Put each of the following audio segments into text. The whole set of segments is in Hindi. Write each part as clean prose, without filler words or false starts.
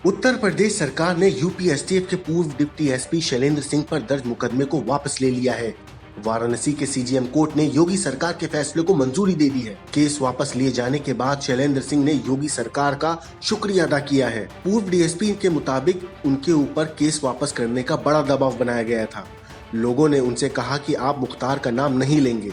उत्तर प्रदेश सरकार ने यूपीएसटीएफ के पूर्व डिप्टी एसपी शैलेंद्र सिंह पर दर्ज मुकदमे को वापस ले लिया है। वाराणसी के सीजेएम कोर्ट ने योगी सरकार के फैसले को मंजूरी दे दी है। केस वापस लिए जाने के बाद शैलेंद्र सिंह ने योगी सरकार का शुक्रिया अदा किया है। पूर्व डीएसपी के मुताबिक उनके ऊपर केस वापस करने का बड़ा दबाव बनाया गया था। लोगों ने उनसे कहा कि आप मुख्तार का नाम नहीं लेंगे।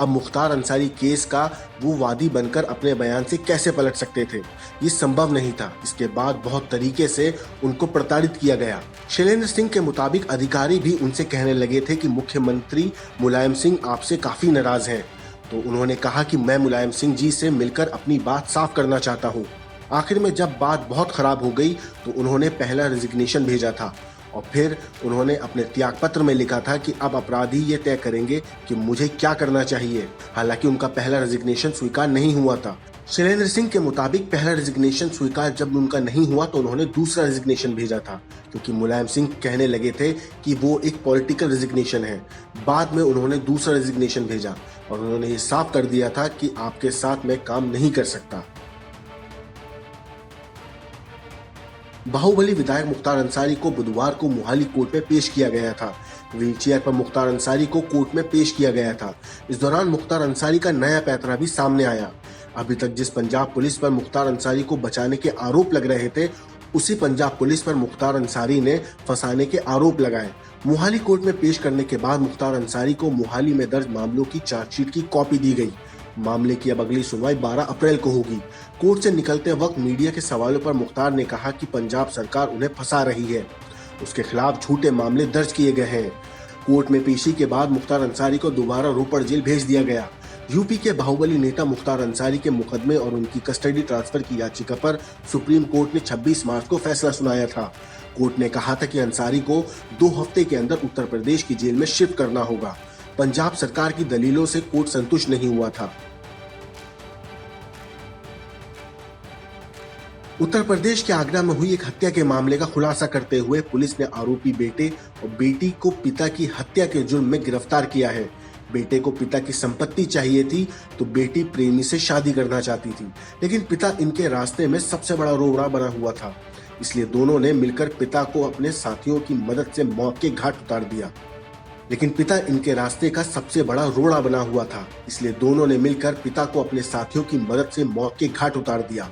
अब मुख्तार अंसारी केस का वो वादी बनकर अपने बयान से कैसे पलट सकते थे? ये संभव नहीं था। इसके बाद बहुत तरीके से उनको प्रताड़ित किया गया। शैलेंद्र सिंह के मुताबिक अधिकारी भी उनसे कहने लगे थे कि मुख्यमंत्री मुलायम सिंह आपसे काफी नाराज हैं। तो उन्होंने कहा कि मैं मुलायम सिंह जी से मिलकर अपनी बात साफ करना चाहता हूँ। आखिर में जब बात बहुत खराब हो गई तो उन्होंने पहला रेजिग्नेशन भेजा था और फिर उन्होंने अपने त्यागपत्र में लिखा था कि अब अपराधी ये तय करेंगे कि मुझे क्या करना चाहिए। हालांकि उनका पहला रेजिग्नेशन स्वीकार नहीं हुआ था। शैलेंद्र सिंह के मुताबिक पहला रेजिग्नेशन स्वीकार जब उनका नहीं हुआ तो उन्होंने दूसरा रेजिग्नेशन भेजा था, क्योंकि मुलायम सिंह कहने लगे थे कि वो एक पॉलिटिकल रेजिग्नेशन है। बाद में उन्होंने दूसरा रेजिग्नेशन भेजा और उन्होंने ये साफ कर दिया था कि आपके साथ मैं काम नहीं कर सकता। बाहुबली विधायक मुख्तार अंसारी को बुधवार को मोहाली कोर्ट में पेश किया गया था। व्हीलचेयर पर मुख्तार अंसारी को कोर्ट में पेश किया गया था। इस दौरान मुख्तार अंसारी का नया पैंतरा भी सामने आया। अभी तक जिस पंजाब पुलिस पर मुख्तार अंसारी को बचाने के आरोप लग रहे थे, उसी पंजाब पुलिस पर मुख्तार अंसारी ने फंसाने के आरोप लगाए। मोहाली कोर्ट में पेश करने के बाद मुख्तार अंसारी को मोहाली में दर्ज मामलों की चार्जशीट की कॉपी दी गई। मामले की अब अगली सुनवाई 12 अप्रैल को होगी। कोर्ट से निकलते वक्त मीडिया के सवालों पर मुख्तार ने कहा कि पंजाब सरकार उन्हें फंसा रही है। उसके खिलाफ झूठे मामले दर्ज किए गए हैं। कोर्ट में पेशी के बाद मुख्तार अंसारी को दोबारा रोपड़ जेल भेज दिया गया। यूपी के बाहुबली नेता मुख्तार अंसारी के मुकदमे और उनकी कस्टडी ट्रांसफर की याचिका पर सुप्रीम कोर्ट ने 26 मार्च को फैसला सुनाया था। कोर्ट ने कहा था कि अंसारी को 2 हफ्ते के अंदर उत्तर प्रदेश की जेल में शिफ्ट करना होगा। पंजाब सरकार की दलीलों से कोर्ट संतुष्ट नहीं हुआ था। उत्तर प्रदेश के आगरा में हुई एक हत्या के मामले का खुलासा करते हुए पुलिस ने आरोपी बेटे और बेटी को पिता की हत्या के जुर्म में गिरफ्तार किया है। बेटे को पिता की संपत्ति चाहिए थी तो बेटी प्रेमी से शादी करना चाहती थी, लेकिन पिता इनके रास्ते में सबसे बड़ा रोड़ा बना हुआ था। इसलिए दोनों ने मिलकर पिता को अपने साथियों की मदद से मौत के घाट उतार दिया। लेकिन पिता इनके रास्ते का सबसे बड़ा रोड़ा बना हुआ था, इसलिए दोनों ने मिलकर पिता को अपने साथियों की मदद से मौत के घाट उतार दिया।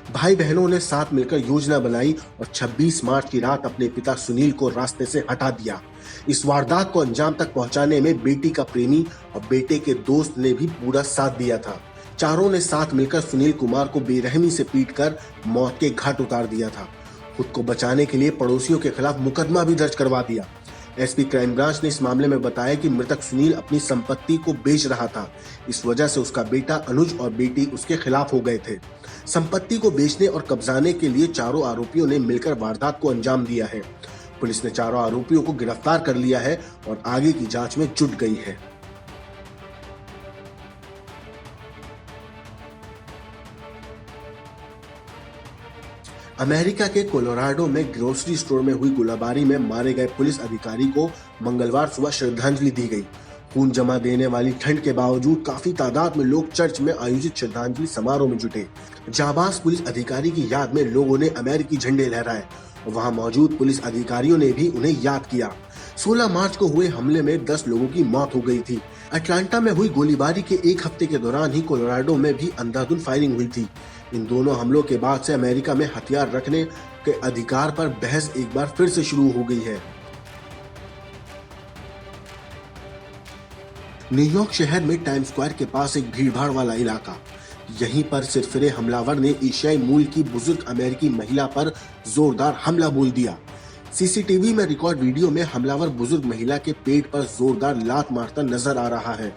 भाई बहनों ने साथ मिलकर योजना बनाई और 26 मार्च की रात अपने पिता सुनील को रास्ते से हटा दिया। इस वारदात को अंजाम तक पहुंचाने में बेटी का प्रेमी और बेटे के दोस्त ने भी पूरा साथ दिया था। चारों ने साथ मिलकर सुनील कुमार को बेरहमी से पीटकर मौत के घाट उतार दिया था। खुद को बचाने के लिए पड़ोसियों के खिलाफ मुकदमा भी दर्ज करवा दिया। एसपी क्राइम ब्रांच ने इस मामले में बताया कि मृतक सुनील अपनी संपत्ति को बेच रहा था। इस वजह से उसका बेटा अनुज और बेटी उसके खिलाफ हो गए थे। संपत्ति को बेचने और कब्जाने के लिए चारों आरोपियों ने मिलकर वारदात को अंजाम दिया है। पुलिस ने चारों आरोपियों को गिरफ्तार कर लिया है और आगे की जांच में जुट गई है। अमेरिका के कोलोराडो में ग्रोसरी स्टोर में हुई गोलाबारी में मारे गए पुलिस अधिकारी को मंगलवार सुबह श्रद्धांजलि दी गई। खून जमा देने वाली ठंड के बावजूद काफी तादाद में लोग चर्च में आयोजित श्रद्धांजलि समारोह में जुटे। जाबाज पुलिस अधिकारी की याद में लोगों ने अमेरिकी झंडे लहराए और वहां मौजूद पुलिस अधिकारियों ने भी उन्हें याद किया। 16 मार्च को हुए हमले में 10 लोगों की मौत हो गई थी। अटलांटा में हुई गोलीबारी के एक हफ्ते के दौरान ही कोलोराडो में भी अंधाधुंध फायरिंग हुई थी। इन दोनों हमलों के बाद से अमेरिका में हथियार रखने के अधिकार पर बहस एक बार फिर से शुरू हो गई है। न्यूयॉर्क शहर में टाइम स्क्वायर के पास एक भीड़भाड़ वाला इलाका, यहीं पर सिरफिरे हमलावर ने एशियाई मूल की बुजुर्ग अमेरिकी महिला पर जोरदार हमला बोल दिया। सीसीटीवी में रिकॉर्ड वीडियो में हमलावर बुजुर्ग महिला के पेट पर जोरदार लात मारता नजर आ रहा है।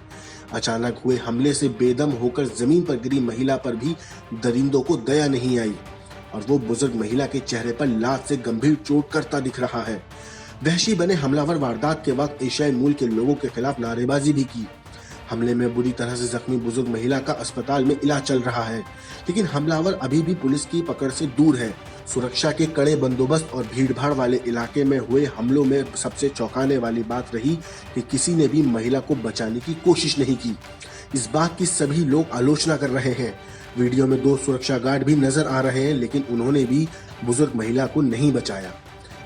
अचानक हुए हमले से बेदम होकर जमीन पर गिरी महिला पर भी दरिंदों को दया नहीं आई और वो बुजुर्ग महिला के चेहरे पर लात से गंभीर चोट करता दिख रहा है। वहशी बने हमलावर वारदात के वक्त एशियाई मूल के लोगों के खिलाफ नारेबाजी भी की। हमले में बुरी तरह से जख्मी बुजुर्ग महिला का अस्पताल में इलाज चल रहा है, लेकिन हमलावर अभी भी पुलिस की पकड़ से दूर है। सुरक्षा के कड़े बंदोबस्त और भीड़भाड़ वाले इलाके में हुए हमलों में सबसे चौंकाने वाली बात रही कि किसी ने भी महिला को बचाने की कोशिश नहीं की। इस बात की सभी लोग आलोचना कर रहे हैं। वीडियो में 2 सुरक्षा गार्ड भी नजर आ रहे हैं, लेकिन उन्होंने भी बुजुर्ग महिला को नहीं बचाया।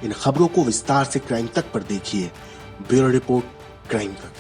इन खबरों को विस्तार से क्राइम तक पर देखिए। ब्यूरो रिपोर्ट, क्राइम तक।